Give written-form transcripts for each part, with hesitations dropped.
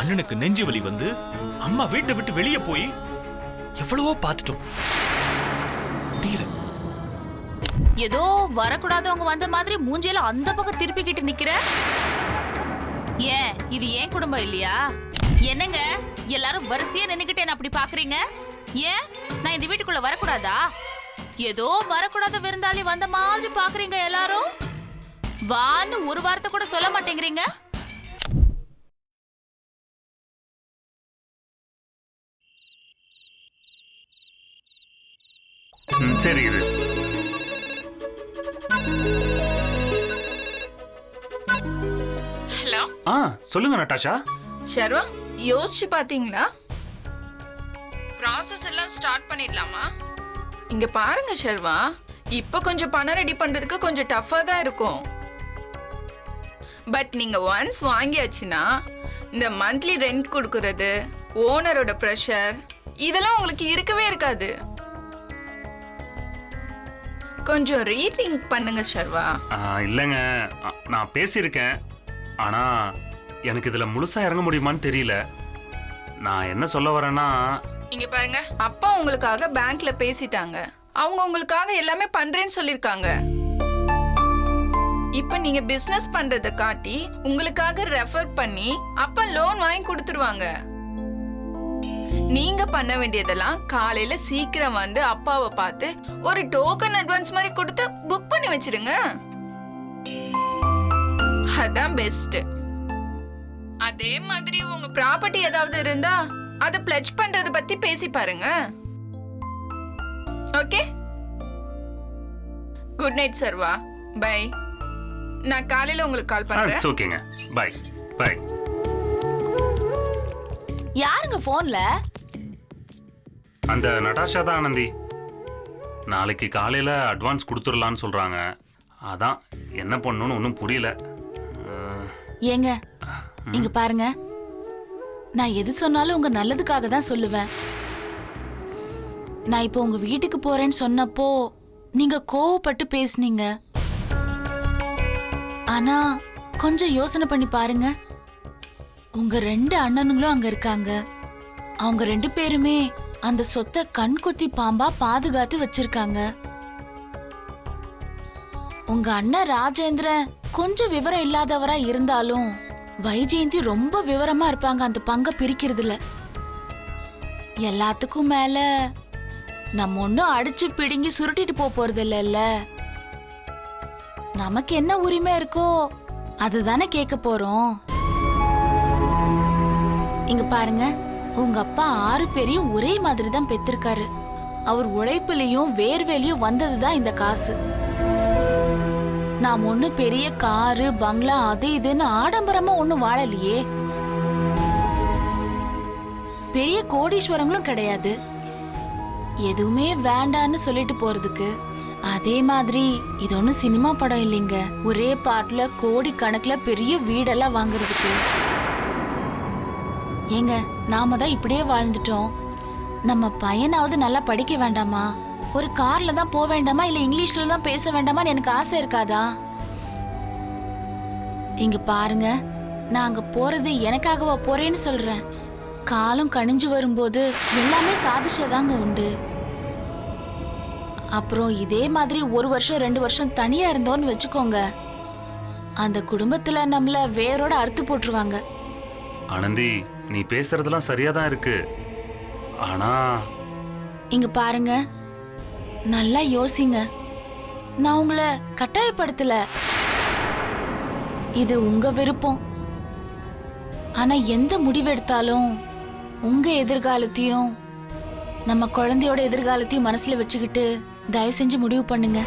அண்ணனுக்கு நெஞ்சு வலி வந்து அம்மா வீட்டை விட்டு வெளியே போய் எவ்வளவோ பார்த்துட்டோம், முடியல. ஏதோ வரக்கூடாதவங்க வந்த மாதிரி மூஞ்சில அந்த பக்கம் திருப்பிக்கிட்டு நிக்கிற. ஏன் இது ஏன் குடும்பம் இல்லையா? என்னங்க எல்லாரும் வரிசையா நின்னுக்கிட்டு என்ன அப்படி பாக்குறீங்க? ஏன் நான் இந்த வீட்டுக்குள்ள வரக்கூடாதா? ஏதோ வரக்கூடாத விருந்தாளி வந்த மாதிரி பாக்குறீங்க எல்லாரும். வான்னு ஒரு வார்த்தை கூட சொல்ல மாட்டேங்கிறீங்க. சரி இது ஹலோ. சொல்லுங்க நட்டாஷா. ஷர்வா, யோசிச்சு பாத்தீங்களா? ப்ராசஸ் எல்லாம் ஸ்டார்ட் பண்ணிடலாமா? இங்க பாருங்க ஷர்வா, இப்போ கொஞ்சம் பணம் ரெடி பண்றதுக்கு கொஞ்சம் டஃபா தான் இருக்கும். பட் நீங்க ஒன்ஸ் வாங்கியாச்சுன்னா இந்த மந்த்லி ரெண்ட் கொடுக்கறது, ஓனரோட ப்ரெஷர் இதெல்லாம் உங்களுக்கு இருக்கவே இருக்காது. கொஞ்சம் ரீதிங்க் பண்ணுங்க ஷர்வா. இல்லைங்க, நான் பேசியிருக்கேன். ஆனா எனக்கு இதுல முழுசா இறங்க முடியுமான்னு தெரியல. நான் என்ன சொல்ல வரேன்னா, இங்க பாருங்க, அப்பா உங்களுக்காக பேங்க்ல பேசிட்டாங்க. அவங்க உங்களுக்காக எல்லாமே பண்றேன்னு சொல்லிருக்காங்க. இப்ப நீங்க பிசினஸ் பண்றத காட்டி உங்களுக்காக ரெஃபர் பண்ணி அப்பா லோன் வாங்கி கொடுத்துருவாங்க. நீங்க பண்ண வேண்டியதெல்லாம் காலையில சீக்கிரம் வந்து அப்பாவை பார்த்து ஒரு டோக்கன் அட்வான்ஸ் மாதிரி கொடுத்து புக் பண்ணி வச்சிடுங்க. அதான் பெஸ்ட். அதே மாதிரி உங்க ப்ராப்பர்ட்டி ஏதாவது இருந்தா அதை பிளட்ஜ் பண்றத பத்தி பேசி பாருங்க. Okay, good night Sarva. Bye. நான் காலையில உங்களுக்கு கால் பண்றேன். ஓகேங்க, பை பை. யாருங்க போன்ல? அந்த நட்டாஷா தான் ஆனந்தி. நாளைக்கு காலையில அட்வான்ஸ் கொடுத்துடலான்னு சொல்றாங்க. அதான் என்ன பண்ணணும்னு ஒன்றும் புரியல. ஏங்க இங்க பாருங்க, நான் எது சொன்னாலும் உங்க நல்லதுக்காக தான் சொல்லுவேன். நான் இப்போ உங்க வீட்டுக்கு போறேன்னு சொன்னப்போ நீங்க கோவப்பட்டு பேசுனீங்க. ஆனா கொஞ்சம் யோசனை பண்ணி பாருங்க, உங்க 2 அண்ணனுங்களும் அங்க இருக்காங்க. அவங்க 2 பேருமே அந்த சொத்தை கண் கொத்தி பாம்பா பாதுகாத்து வச்சிருக்காங்க. உங்க அண்ணன் ராஜேந்திரன் கொஞ்சம் விவரம் இல்லாதவரா இருந்தாலும் வைஜெயந்தி ரொம்ப விவரமா இருப்பாங்க அந்த பங்கை பிரிக்கிறதுல. எல்லாத்துக்கும் மேல நம்ம ஒன்னும் அடிச்சு பிடுங்கி சுருட்டிட்டு போறது இல்லைல்ல. நமக்கு என்ன உரிமை இருக்கோ அதுதானே கேட்க போறோம். இங்க பாருங்க, உங்க அப்பா 6 பேரையும் ஒரே மாதிரி தான் பெற்றிருக்காரு. அவர் உழைப்புலயும் வேர்வேலையும் வந்ததுதான் இந்த காசு. நாம் ஒண்ணு பெரிய காரு பங்களா அது இதுன்னு ஆடம்பரமா ஒண்ணும் வாழலையே. பெரிய கோடீஸ்வரங்களும் கிடையாது. எதுவுமே வேண்டான்னு சொல்லிட்டு போறதுக்கு. அதே மாதிரி இது ஒன்னும் சினிமா படம் இல்லைங்க, ஒரே பாட்டுல கோடி கணக்குல பெரிய வீடெல்லாம் வாங்குறதுக்கு. ஏங்க நாம தான் இப்படியே வாழ்ந்துட்டோம். நம்ம பையனாவது நல்லா படிக்க வேண்டாமா? ஒரு கார்ல தான் போக வேண்டாமா? இல்ல இங்கிலீஷ்ல தான் பேச வேண்டாமான்னு எனக்கு ஆசை இருக்காதா? இங்க பாருங்க, நான் அங்க போறது எனக்காகவா போறேன்னு சொல்றேன். காலம் கணிஞ்சு வரும்போது எல்லாமே சாதிச்சதாங்க உண்டு. அப்புறம் இதே மாதிரி 1 வருஷம் 2 வருஷம் தனியா இருந்தோன்னு வச்சுக்கோங்க, அந்த குடும்பத்துல நம்மள வேரோட அறுத்து போட்டுருவாங்க. ஆனந்தி, நீ பேசுறதெல்லாம் சரியா தான் இருக்கு. ஆனா இங்க பாருங்க, நல்லா யோசிங்க. நான் உங்களை கட்டாயப்படுத்தல, இது உங்க விருப்பம். ஆனா எந்த முடிவெடுத்தாலும் உங்க எதிர்காலத்தையும் நம்ம குழந்தையோட எதிர்காலத்தையும் மனசுல வச்சுக்கிட்டு தயவு செஞ்சு முடிவு பண்ணுங்க.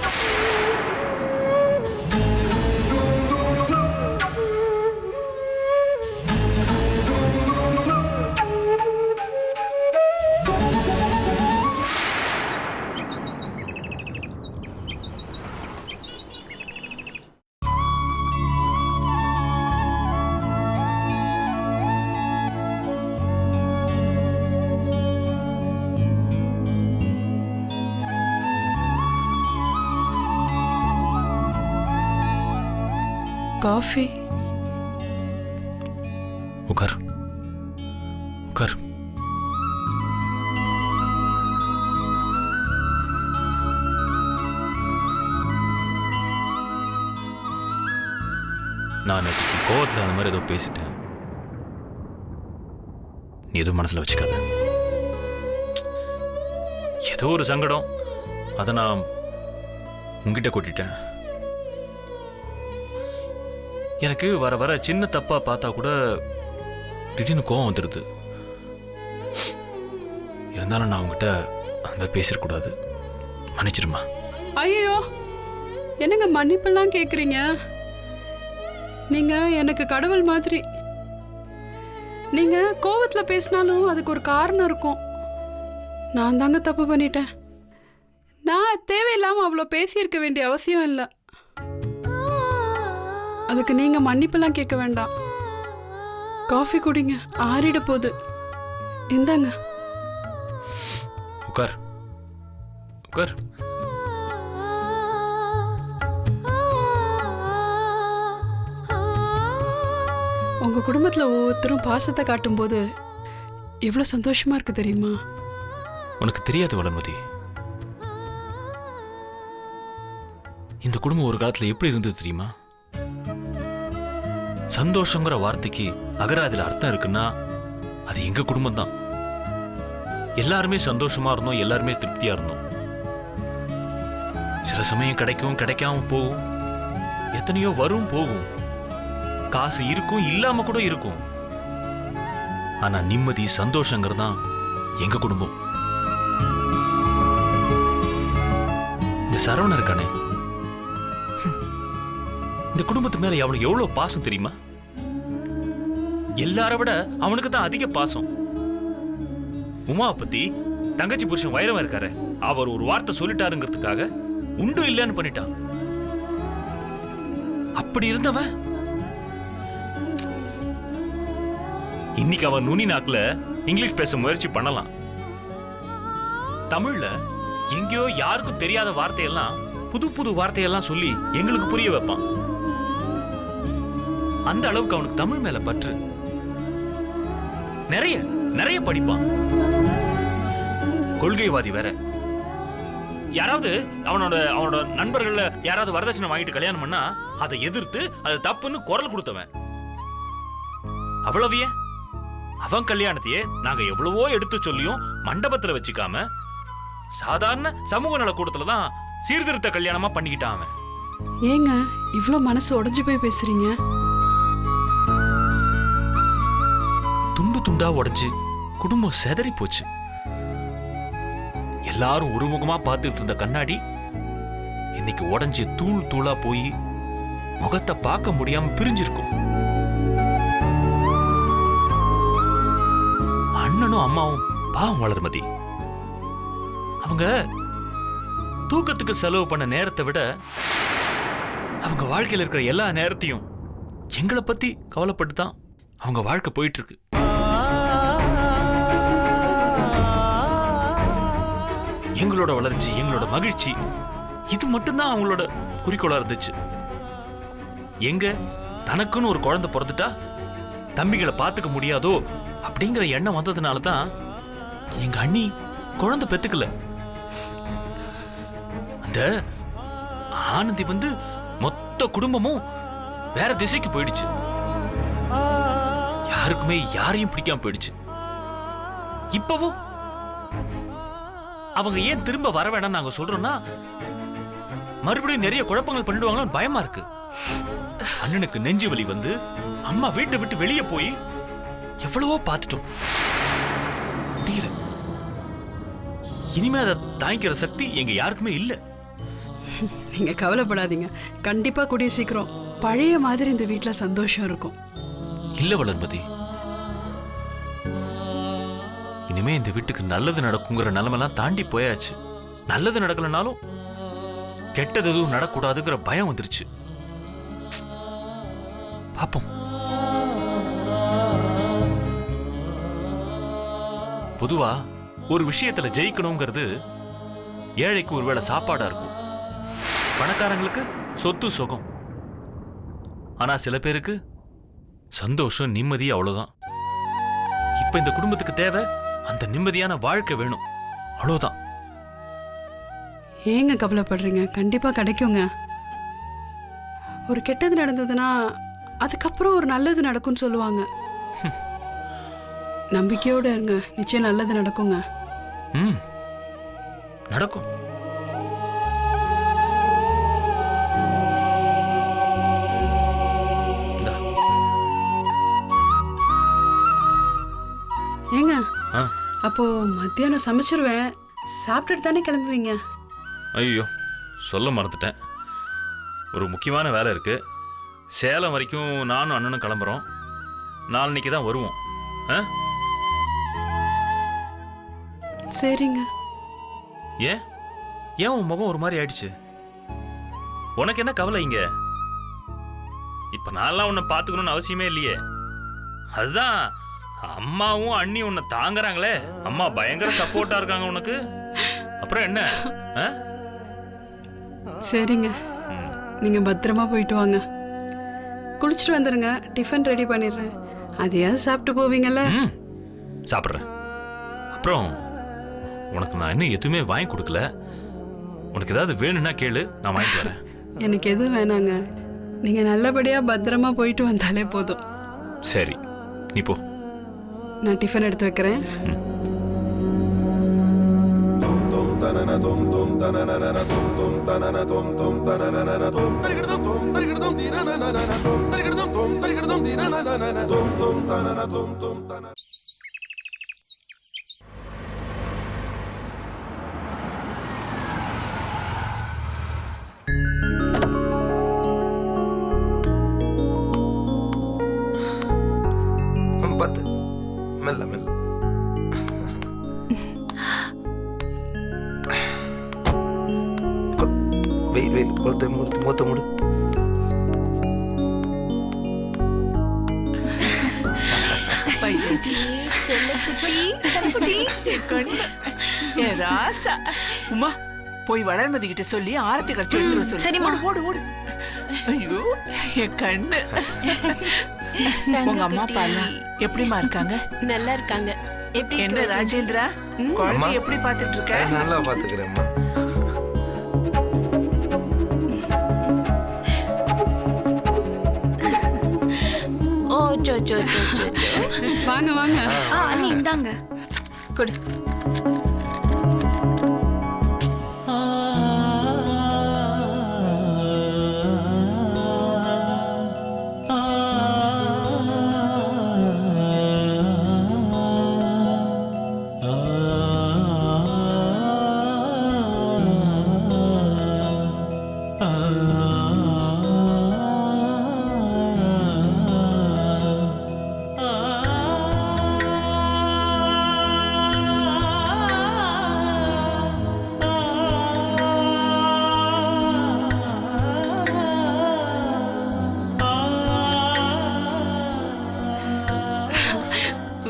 காஃபி. உட்கார். உட்கார். நான் கோவத்தில் அந்த மாதிரி ஏதோ பேசிட்டேன். நீ எதுவும் மனசில் வச்சுக்காத. ஏதோ ஒரு சங்கடம், அதை நான் உங்ககிட்ட கொட்டிட்டேன். எனக்கு வர வர சின்ன தப்பா பார்த்தா கூட திடீர்னு கோவம் வந்துடுது. இருந்தாலும் நான் உங்ககிட்ட அந்த மாதிரி பேசிடக்கூடாது. மன்னிச்சிருமா. ஐயோ, என்னங்க மன்னிப்பெல்லாம் கேட்குறீங்க? நீங்க எனக்கு கடவுள் மாதிரி. நீங்க கோவத்தில் பேசினாலும் அதுக்கு ஒரு காரணம் இருக்கும். நான் தாங்க தப்பு பண்ணிட்டேன். நான் தேவையில்லாமல் அவ்வளோ பேசியிருக்க வேண்டிய அவசியம் இல்லை. அதுக்கு நீங்க மன்னிப்பெல்லாம் கேட்க வேண்டாம். காஃபி குடிங்க, ஆறிட போகுது. இந்தாங்க. உட்கார் உட்கார். உங்க குடும்பத்தில் ஒவ்வொருத்தரும் பாசத்தை காட்டும்போது எவ்வளோ சந்தோஷமா இருக்கு தெரியுமா? உனக்கு தெரியாது வளர்மதி, இந்த குடும்பம் ஒரு காலத்துல எப்படி இருந்தது தெரியுமா? சந்தோஷங்கிற வார்த்தைக்கு அகராதியில் அர்த்தம் இருக்குன்னா அது எங்க குடும்பம் தான். எல்லாருமே சந்தோஷமா இருந்தோம், எல்லாருமே திருப்தியா இருந்தோம். சில சமயம் கிடைக்கும், கிடைக்காம போகும், எத்தனையோ வரும் போகும், காசு இருக்கும், இல்லாம கூட இருக்கும். ஆனா நிம்மதி சந்தோஷங்கிறதான் எங்க குடும்பம். இந்த சரவணன் இருக்கானே, இந்த குடும்பத்து மேல அவனுக்கு எவ்வளவு பாசம் தெரியுமா? எல்லாரை விட அவனுக்கு தான் அதிக பாசம். உமாவை பத்தி தங்கச்சி புருஷன் வைரவா இருக்காரு, அவர் ஒரு வார்த்தை சொல்லிட்டாருங்கிறதுக்காக உண்டு இல்லைன்னு பண்ணிட்டான். அப்படி இருந்தவன் இன்னைக்கு அவன் நுனி நாக்குல இங்கிலீஷ் பேச முயற்சி பண்ணலாம். தமிழ்ல எங்கேயோ யாருக்கும் தெரியாத வார்த்தையெல்லாம் புது புது வார்த்தையெல்லாம் சொல்லி எங்களுக்கு புரிய வைப்பான். அந்த அளவுக்கு அவனுக்கு தமிழ் மேல பற்று. நிறைய நிறைய படிப்பான். கொள்கைவாதி வேற. யாராவது அவனோட நண்பர்கள்ல யாராவது வரதட்சணை வாங்கிட்டு கல்யாணம் பண்ணா அதை எதிர்த்து அது தப்புன்னு குரல் கொடுத்தவன். அவ்வளவையே அவன் கல்யாணத்தையே நாங்க எவ்வளவோ எடுத்து சொல்லியும் மண்டபத்துல வச்சுக்காம சாதாரண சமூக நல கூட்டத்துல தான் சீர்திருத்த கல்யாணமா பண்ணிக்கிட்டான் அவன். ஏங்க இவ்வளோ மனசு உடைஞ்சு போய் பேசுறீங்க? துண்டு துண்டா உடைஞ்சு குடும்பம் செதறி போச்சு. எல்லாரும் ஒருமுகமா பார்த்துட்டு இருந்த கண்ணாடி இன்னைக்கு உடைஞ்சு தூள் தூளா போய் முகத்தை பார்க்க முடியாம பிரிஞ்சிருக்கும். அண்ணனும் அம்மாவும் பாவம் வளர்மதி. அவங்க தூக்கத்துக்கு செலவு பண்ண நேரத்தை விட அவங்க வாழ்க்கையில் இருக்கிற எல்லா நேரத்தையும் எங்களை பத்தி கவலைப்பட்டு தான் அவங்க வாழ்க்கை போயிட்டு இருக்கு. எங்களோட வளர்ச்சி, எங்களோட மகிழ்ச்சி, இது மட்டும்தான் அவங்களோட குறிக்கோளா இருந்துச்சு. எங்க தனக்குன்னு ஒரு குழந்தை பிறந்துட்டா தம்பிகளை பார்த்துக்க முடியாதோ அப்படிங்கிற எண்ணம் வந்ததுனால தான் எங்க அண்ணி குழந்தை பெத்துக்கல. அந்த ஆனந்தி மொத்த குடும்பமும் வேற திசைக்கு போயிடுச்சு. யாருக்குமே யாரையும் பிடிக்காம போயிடுச்சு. இப்பவும் அவங்க ஏன் திரும்ப வர வேண்டாம் நாங்க சொல்றோம்னா மறுபடியும் நிறைய குழப்பங்கள் பண்ணிடுவாங்கன்னு பயமா இருக்கு. அண்ணனுக்கு நெஞ்சு வலி அம்மா வீட்டை விட்டு வெளியே போய் எவ்வளவோ பார்த்துட்டோம், முடியல. இனிமே அதை தாங்கிக்கிற சக்தி எங்க யாருக்குமே இல்லை. நீங்க கவலைப்படாதீங்க, கண்டிப்பா கூடிய சீக்கிரம் பழைய மாதிரி இந்த வீட்டில் சந்தோஷம் இருக்கும். இல்ல வளர்மதி, இனிமே இந்த வீட்டுக்கு நல்லது நடக்குங்கிற நிலைமெல்லாம் தாண்டி போயாச்சு. நல்லது நடக்கலனாலும் கெட்டது எதுவும் நடக்கூடாதுங்கிற பயம் வந்துருச்சு. பாப்போம். பொதுவா ஒரு விஷயத்துல ஜெயிக்கணுங்கிறது ஏழைக்கு ஒருவேளை சாப்பாடா இருக்கும், பணக்காரங்களுக்கு சொத்து சுகம். ஆனா சில பேருக்கு சந்தோஷம் நிம்மதி, அவ்வளவுதான். இப்ப இந்த குடும்பத்துக்கு தேவை அந்த நிம்மதியான வாழ்க்கை வேணும். அவ்வளவுதான். ஏங்க கவலைப்படுறீங்க? கண்டிப்பா கிடைக்குங்க. ஒரு கெட்டது நடந்ததுன்னா அதுக்கப்புறம் ஒரு நல்லது நடக்கும்னு சொல்லுவாங்க. நம்பிக்கையோட இருங்க, நிச்சயம் நல்லது நடக்குங்க. நடக்கும். ஏங்க ஆ. அப்போ மத்தியானம் சமைச்சிருவேன், சாப்பிட்டுட்டு தானே கிளம்புவீங்க? ஐயோ, சொல்ல மறந்துட்டேன். ஒரு முக்கியமான வேலை இருக்கு. சேலம் வரைக்கும் நானும் அண்ணனும் கிளம்புறோம். நாளைக்கு தான் வருவோம். சரிங்க. ஏன் ஏன் உன் முகம் ஒரு மாதிரி ஆயிடுச்சு? உனக்கு என்ன கவலை இங்க? இப்ப நான்லாம் உன்னை பார்த்துக்கணும்னு அவசியமே இல்லையே. அதுதான் அம்மாவும் அண்ணி உன்னை தாங்குறாங்களே. அம்மா பயங்கர சப்போர்ட்டா இருக்காங்க உனக்கு. அப்புறம் என்ன? சரிங்க, நீங்க பத்திரமா போயிட்டு வாங்க. குளிச்சுட்டு வந்துருங்க, டிஃபன் ரெடி பண்ணிடுறேன். அதையாவது சாப்பிட்டு போவீங்கல்ல? சாப்பிட்றேன். அப்புறம் உனக்கு நான் இன்னும் எதுவுமே வாங்கி கொடுக்கல. உனக்கு ஏதாவது வேணும்னா கேளு, நான் வாங்கிட்டு வரேன். எனக்கு எதுவும் வேணாங்க, நீங்க நல்லபடியா பத்திரமா போயிட்டு வந்தாலே போதும். சரி, நீ போ. நான் டிஃபன் எடுத்து வைக்கிறேன். பத்து மெல்ல மெல்ல. வெயில் வெயில் கொளுத்த மூத்த மூடு. உமா போய் வளர்மதி கிட்ட சொல்லி ஆரத்தி கரைச்சி எடுத்துட்டு சொல்லு. சரி ஓடு ஓடு. ஐயோ என் கண்ணு. உங்க அம்மா அப்பா எப்படிமா இருக்காங்க? நல்லா இருக்காங்க. என்ன ராஜேந்திரா, குழந்தை எப்படி பாத்துட்டு இருக்க? நல்லா பாத்துக்கிறேம்மா. ஓ ஜோ ஜோ ஜோ ஜோ. வாங்க வாங்க. அண்ணி இந்தாங்க கொடு.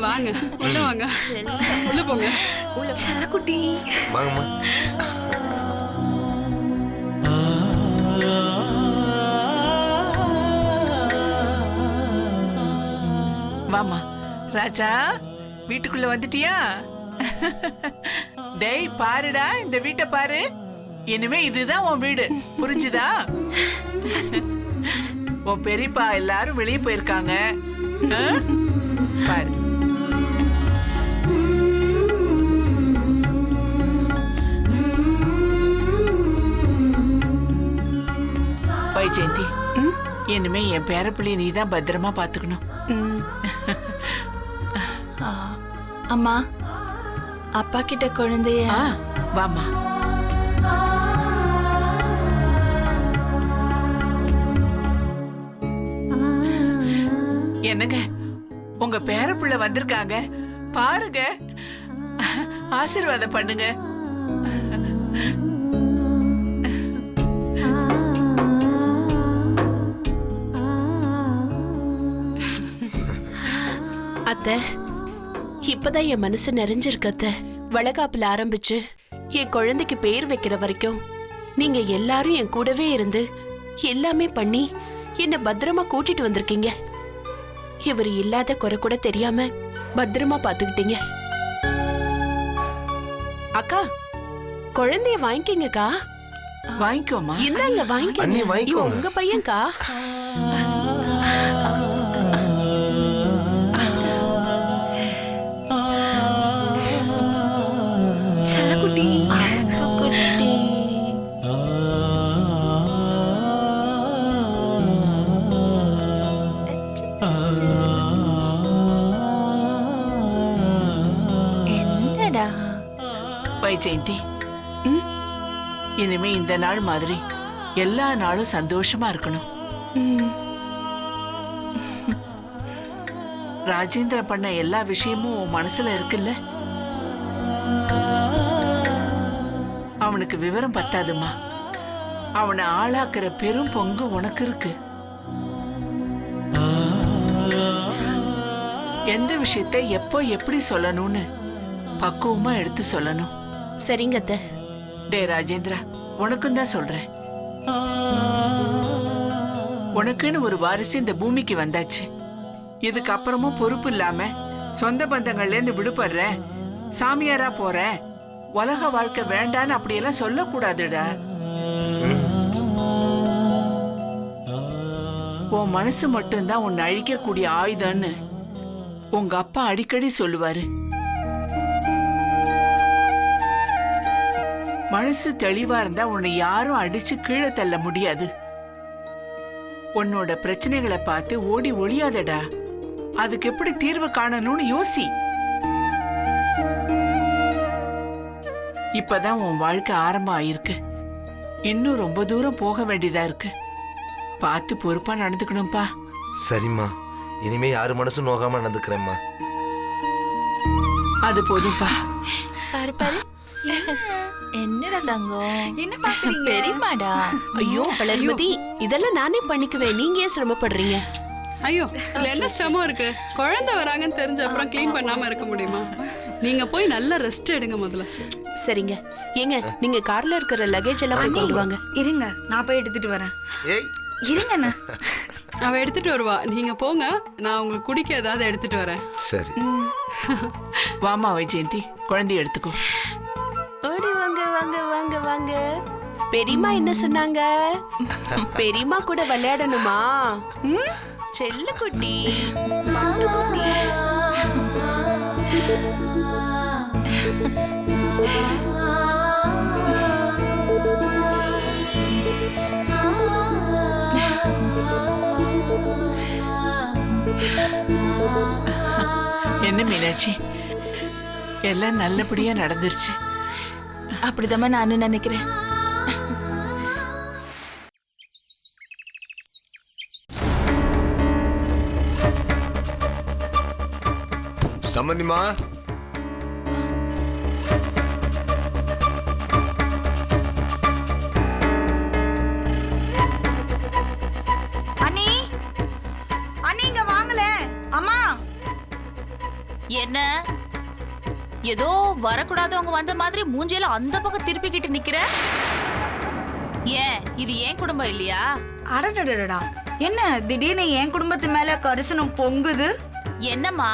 வாங்க உள்ள வாங்க. உள்ள போங்க. செல்லக்குட்டி வாங்கம்மா. வாமா ராஜா, வீட்டுக்குள்ள வந்துட்டியா? டேய் பாருடா, இந்த வீட்டை பாரு. இனிமே இதுதான் உன் வீடு, புரிஞ்சுதா? உன் பெரியப்பா எல்லாரும் வெளியே போயிருக்காங்க. பாரு. வைஜெயந்தி, இனிமே என் பேரப்பிள்ளைய நீ தான் பத்திரமா பாத்துக்கணும். அம்மா, அப்பா கிட்ட குழந்தைய. வாமா. என்னங்க, உங்க பேரப்பிள்ளை வந்திருக்காங்க பாருங்க, ஆசீர்வாதம் பண்ணுங்க. அத்தை, இப்பதான் என் மனசு நிறைஞ்சிருக்கு அத்தை. வளகாப்புல ஆரம்பிச்சு என் குழந்தைக்கு பேர் வைக்கிற வரைக்கும் நீங்க எல்லாரும் என் கூடவே இருந்து எல்லாமே பண்ணி என்ன பத்திரமா கூட்டிட்டு வந்திருக்கீங்க. இவர் இல்லாத குறை கூட தெரியாம பத்திரமா பாத்துக்கிட்டீங்க. அக்கா, குழந்தைய வாங்கிக்கங்கக்கா. வாங்கிக்கோமா. இந்தாங்க அண்ணி, வாங்கிக்கங்க. வாங்கிக்கோங்க. இவன் உங்க பையன்க்கா. செல்லக்குட்டி. என்னடா வைஜெயந்தி, இனிமே இந்த நாள் மாதிரி எல்லா நாளும் சந்தோஷமா இருக்கணும். ராஜேந்திர பண்ண எல்லா விஷயமும் உன் மனசுல இருக்குல்ல? அவனுக்கு விவரம் பத்தாதுமா. அவனை ஆளாக்குற பெரும் பங்கு உனக்கு இருக்கு. எந்த விஷயத்தை எப்போ எப்படி சொல்லணும்னு பக்குவமா எடுத்து சொல்லணும். சரிங்க அத்தை. டே ராஜேந்திரா, உனக்கும் தான் சொல்றேன். உனக்குன்னு ஒரு வாரிசு இந்த பூமிக்கு வந்தாச்சு. இதுக்கு அப்புறமும் பொறுப்பு இல்லாம சொந்த பந்தங்கள்ல இருந்து விடுபடுறேன், சாமியாரா போறேன், உலக வாழ்க்கை வேண்டான்னு அப்படியெல்லாம் சொல்லக்கூடாதுடா. உன் மனசு மட்டும்தான் உன்னை அழிக்கக்கூடிய ஆயுதம்னு உங்க அப்பா அடிக்கடி சொல்லுவாரு. மனசு தெளிவா இருந்தா உன்னை யாரும் அடிச்சு கீழே தள்ள முடியாது. உன்னோட பிரச்சனைகளை பார்த்து ஓடி ஒளியாதடா. அதுக்கு எப்படி தீர்வு காணணும்னு யோசி. இப்பதான் உன் வாழ்க்கை ஆரம்பம் ஆயிருக்கு. இன்னும் ரொம்ப தூரம் போக வேண்டியதா இருக்கு. பார்த்து பொறுப்பா நடந்துக்கணும்பா. சரிம்மா, இனிமே யாரு மனசும் நோகாம நடந்துக்கிறேம்மா. அது போதும்பா. பாரு பாரு. என்னடா தங்கம், என்ன பாக்குறீங்க? பெரியமாடா. ஐயோ வளர்மதி, இதெல்லாம் நானே பண்ணிக்குவேன். நீங்க ஏன் சிரமப்படுறீங்க? ஐயோ இதுல என்ன சிரமம் இருக்கு? குழந்தை வராங்கன்னு தெரிஞ்ச அப்புறம் க்ளீன் பண்ணாம இருக்க முடியுமா? நீங்க போய் நல்ல ரெஸ்ட் எடுங்க முதல்ல. சரிங்க. ஏங்க, நீங்க கார்ல இருக்கிற லக்கேஜ் எல்லாம் போய் கொண்டு வாங்க. இருங்க, நான் போய் எடுத்துட்டு வரேன். ஏய், இருங்கண்ணா. அவ எடுத்துட்டு வருவா, நீங்க போங்க. நான் உங்களுக்கு குடிக்க ஏதாவது எடுத்துட்டு வரேன். சரி. வாமா வைஜெயந்தி, குழந்தைய எடுத்துக்கோ. ஓடி வாங்க வாங்க வாங்க வாங்க. பெரியம்மா என்ன சொன்னாங்க? பெரியம்மா கூட விளையாடணுமா? செல்ல குட்டி, பாட்டு குட்டி. என்ன மீனாட்சி, எல்லாம் நல்லபடியா நடந்துருச்சு. அப்படிதாம்மா நானும் நினைக்கிறேன். சம்பந்திமா, அண்ணி, அண்ணி இங்க வாங்கல. அம்மா, என்ன ஏதோ வரக்கூடாதவங்க வந்த மாதிரி மூஞ்சியில அந்த பக்கம் திருப்பிக்கிட்டு நிக்கிற? ஏன் இது ஏன் குடும்பம் இல்லையா? அடடடடா, என்ன திடீர்னு என் குடும்பத்து மேல கரிசனம் பொங்குது? என்னம்மா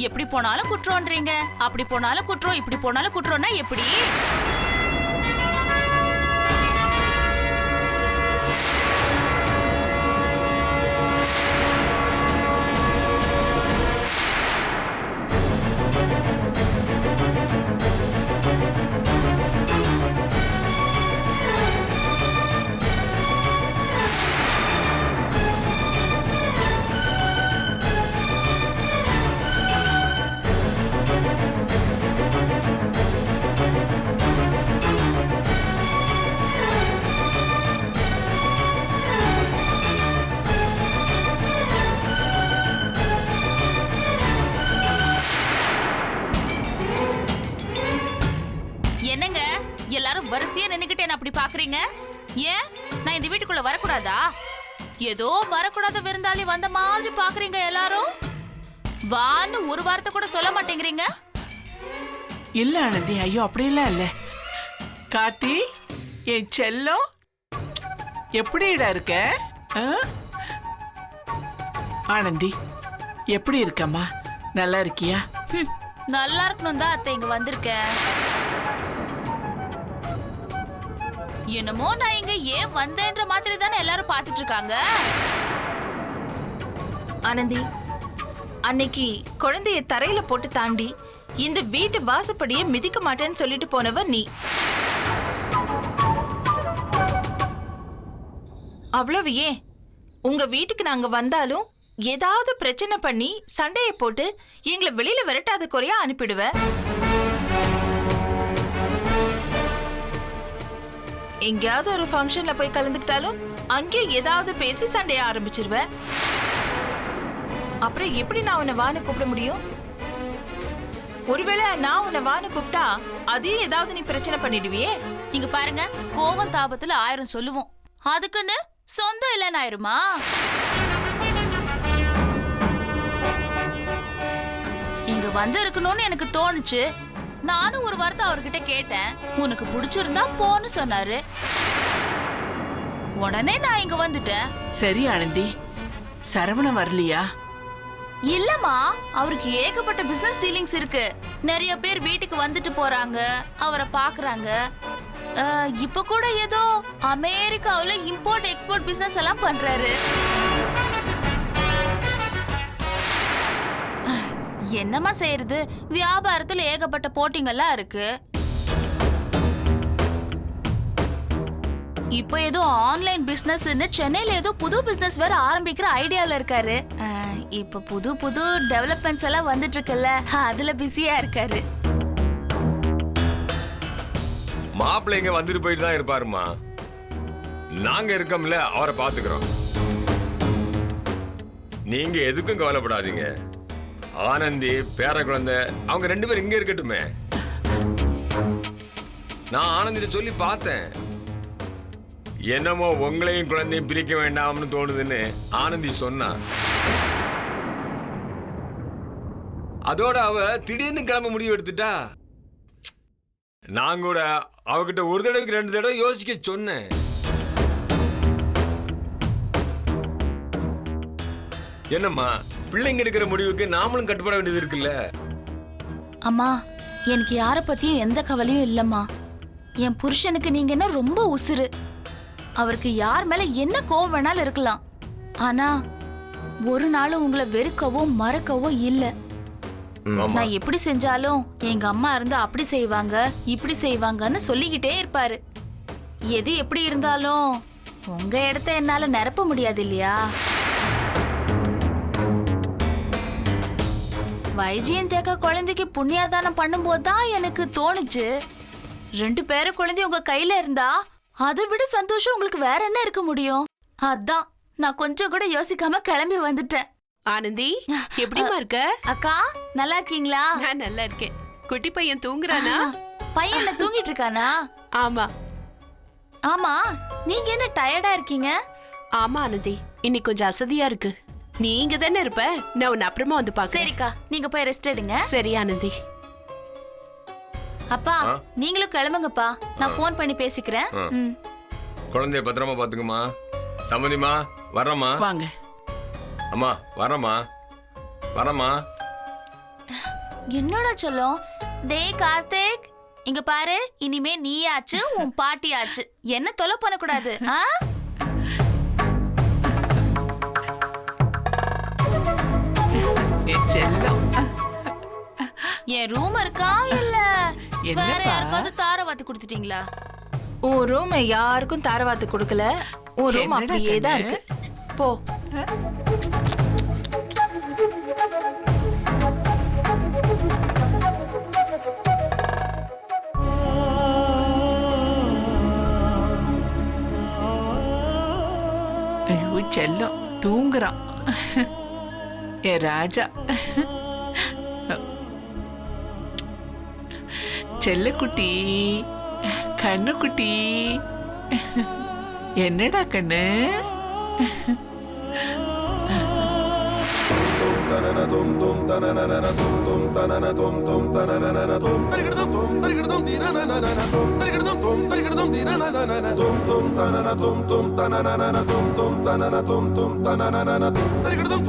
எப்படி போனாலும் குற்றம்ன்றீங்க, அப்படி போனாலும் குற்றம், இப்படி போனாலும் குற்றம்னா எப்படி? என்னங்க எல்லாரும் வரிசையா நின்னுக்கிட்டு என்ன அப்படி பாக்குறீங்க? ஏன் நான் இந்த வீட்டுக்குள்ள வரக்கூடாதா? ஏதோ வரக்கூடாத விருந்தாளி வந்த மாதிரி பாக்குறீங்க எல்லாரும். வான்னு ஒரு வார்த்தை கூட சொல்ல மாட்டேங்கிறீங்க. இல்ல ஆனந்தி, ஐயோ அப்படியெல்லாம் இல்ல. கார்த்தி, என் செல்லம், எப்படிடா இருக்க? ஆ? ஆனந்தி, எப்படி இருக்கம்மா? நல்லா இருக்கியா? நல்லா இருக்கணும் தான் அத்தை இங்க வந்திருக்கேன். என்னமோ நான் இங்க ஏன் வந்தேன்ற மாதிரி தானே எல்லாரும் பார்த்துட்டு இருக்காங்க. ஆனந்தி, அன்னைக்கு குழந்தைய தரையில போட்டு தாண்டி இந்த வீட்டு வாசப்படியே மிதிக்க மாட்டேன்னு சொல்லிட்டு போனவ நீ. அவ்வளவு ஏன் உங்க வீட்டுக்கு நாங்க வந்தாலும் ஏதாவது பிரச்சனை பண்ணி சண்டையை போட்டு எங்களை வெளியில விரட்டாத குறையா அனுப்பிடுவ. எங்கேயாவது ஒரு ஃபங்க்ஷன்ல போய் கலந்துக்கிட்டாலும் அங்கே ஏதாவது பேசி சண்டைய ஆரம்பிச்சிருவ. அப்புறம் எப்படி நான் உன்னை வான்னு கூப்பிட முடியும்? ஒருவேளை நான் உன்னை வான்னு கூப்பிட்டா அதையும் ஏதாவது நீ பிரச்சனை பண்ணிடுவியே. இங்க பாருங்க, கோவம் தாபத்துல 1000 சொல்லுவோம், அதுக்குன்னு சொந்தம் இல்லைன்னு ஆயிருமா? இங்க வந்து இருக்கணும்னு எனக்கு தோணுச்சு. நானும் ஒரு வார்த்தை அவர்கிட்ட கேட்டேன், உனக்கு பிடிச்சிருந்தா போன்னு சொன்னாரு. உடனே நான் இங்க வந்துட்டேன். சரி ஆனந்தி, சரவணன் வரலையா? இல்லம்மா, அவருக்கு ஏகப்பட்ட பிசினஸ் டீலிங்ஸ் இருக்கு. நிறைய பேர் வீட்டுக்கு வந்துட்டு போறாங்க, அவரை பாக்குறாங்க. இப்ப கூட ஏதோ அமெரிக்காவுல இம்போர்ட் எக்ஸ்போர்ட் பிசினஸ் எல்லாம் பண்றாரு. என்னம்மா செய்யறது, வியாபாரத்துல ஏகப்பட்ட போட்டிங்கெல்லாம் இருக்கு. இப்போ ஏதோ ஆன்லைன் பிசினஸ்னு சென்னையில ஏதோ புது பிசினஸ் வேற ஆரம்பிக்கிற ஐடியால இருக்காரு. இப்ப புது புது டெவலப்மெண்ட்ஸ் எல்லாம் வந்துட்டு இருக்குல்ல, அதுல பிஸியா இருக்காரு. மாப்பிள்ளைங்க வந்துட்டு போயிட்டு தான் இருப்பாருமா. நாங்க இருக்கோம்ல, அவரை பாத்துக்கிறோம். நீங்க எதுக்கும் கவலைப்படாதீங்க. ஆனந்தி, பேர குழந்தை, அவங்க 2 பேரும் இங்க இருக்கட்டுமே. நான் ஆனந்திட்ட சொல்லி பார்த்தேன். என்னமோ உங்களையும் குழந்தையும் பிரிக்க வேண்டாம்னு தோணுதுன்னு ஆனந்தி சொன்னா. அதோட அவ திடீர்னு கிளம்ப முடிவு எடுத்துட்டா. நான் கூட அவகிட்ட ஒரு தடவைக்கு 2 தடவை யோசிக்க சொன்னேன். என்னம்மா, பிள்ளைங்க எடுக்கிற முடிவுக்கு நாமளும் கட்டுப்பட வேண்டியது இருக்குல்ல. அம்மா, எனக்கு யார பத்தியும் எந்த கவலையும் இல்லம்மா. என் புருஷனுக்கு நீங்க என்ன ரொம்ப உசுரு. அவருக்கு யார் மேல என்ன கோவம் வேணாலும் இருக்கலாம், ஆனா ஒரு நாளும் உங்களை வெறுக்கவோ மறக்கவோ இல்ல. நான் எப்படி செஞ்சாலும் எங்க அம்மா இருந்து அப்படி செய்வாங்க இப்படி செய்வாங்கன்னு சொல்லிக்கிட்டே இருப்பாரு. எது எப்படி இருந்தாலும் உங்க இடத்த என்னால நிரப்ப முடியாது இல்லையா? வைஜியன் தேக்க குழந்தைக்கு புண்ணியாதானம் பண்ணும்போது தான் எனக்கு தோணுச்சு, 2 பேர குழந்தை உங்க கையில இருந்தா அதை விட சந்தோஷம் உங்களுக்கு வேற என்ன இருக்க முடியும்? அதான் நான் கொஞ்சம் கூட யோசிக்காம கிளம்பி வந்துட்டேன். ஆனந்தி, எப்படிமா இருக்க? அக்கா, நல்லா இருக்கீங்களா? நான் நல்லா இருக்கேன். குட்டி பையன் தூங்குறானா? பையன் என்ன தூங்கிட்டு இருக்கானா? ஆமா. ஆமா, நீங்க என்ன டயர்டா இருக்கீங்க? ஆமா ஆனந்தி, இன்னைக்கு கொஞ்சம் அசதியா இருக்கு. நீ இங்க தானே இருப்ப, நான் உன்னை அப்புறமா வந்து பாக்குறேன். சரிக்கா, நீங்க போய் ரெஸ்ட் எடுங்க. சரி ஆனந்தி. அப்பா, நீங்களும் கிளம்புங்கப்பா, நான் ஃபோன் பண்ணி பேசிக்கிறேன். குழந்தைய பத்திரமா பாத்துக்குமா. சம்மதிமா, வர்றமா. வாங்க. அம்மா, வரமா வரமா. என்னடா சொல்லும்? டே கார்த்திக், இங்க பாரு, இனிமே நீ ஆச்சு உன் பாட்டி ஆச்சு, என்ன தொலை பண்ணக்கூடாது. என் ரூம் இருக்கா இல்ல வேற யாருக்காவது தாரவாத்து கொடுத்துட்டீங்களா? உன் ரூம் யாருக்கும் தாரவாத்து கொடுக்கல. உன் ரூம் அப்படியே தான் இருக்கு. போ. செல்லம் தூங்குறான். ஏ ராஜா, செல்லக்குட்டி, கண்ணுக்குட்டி, என்னடா கண்ணு? தரிகிடதும்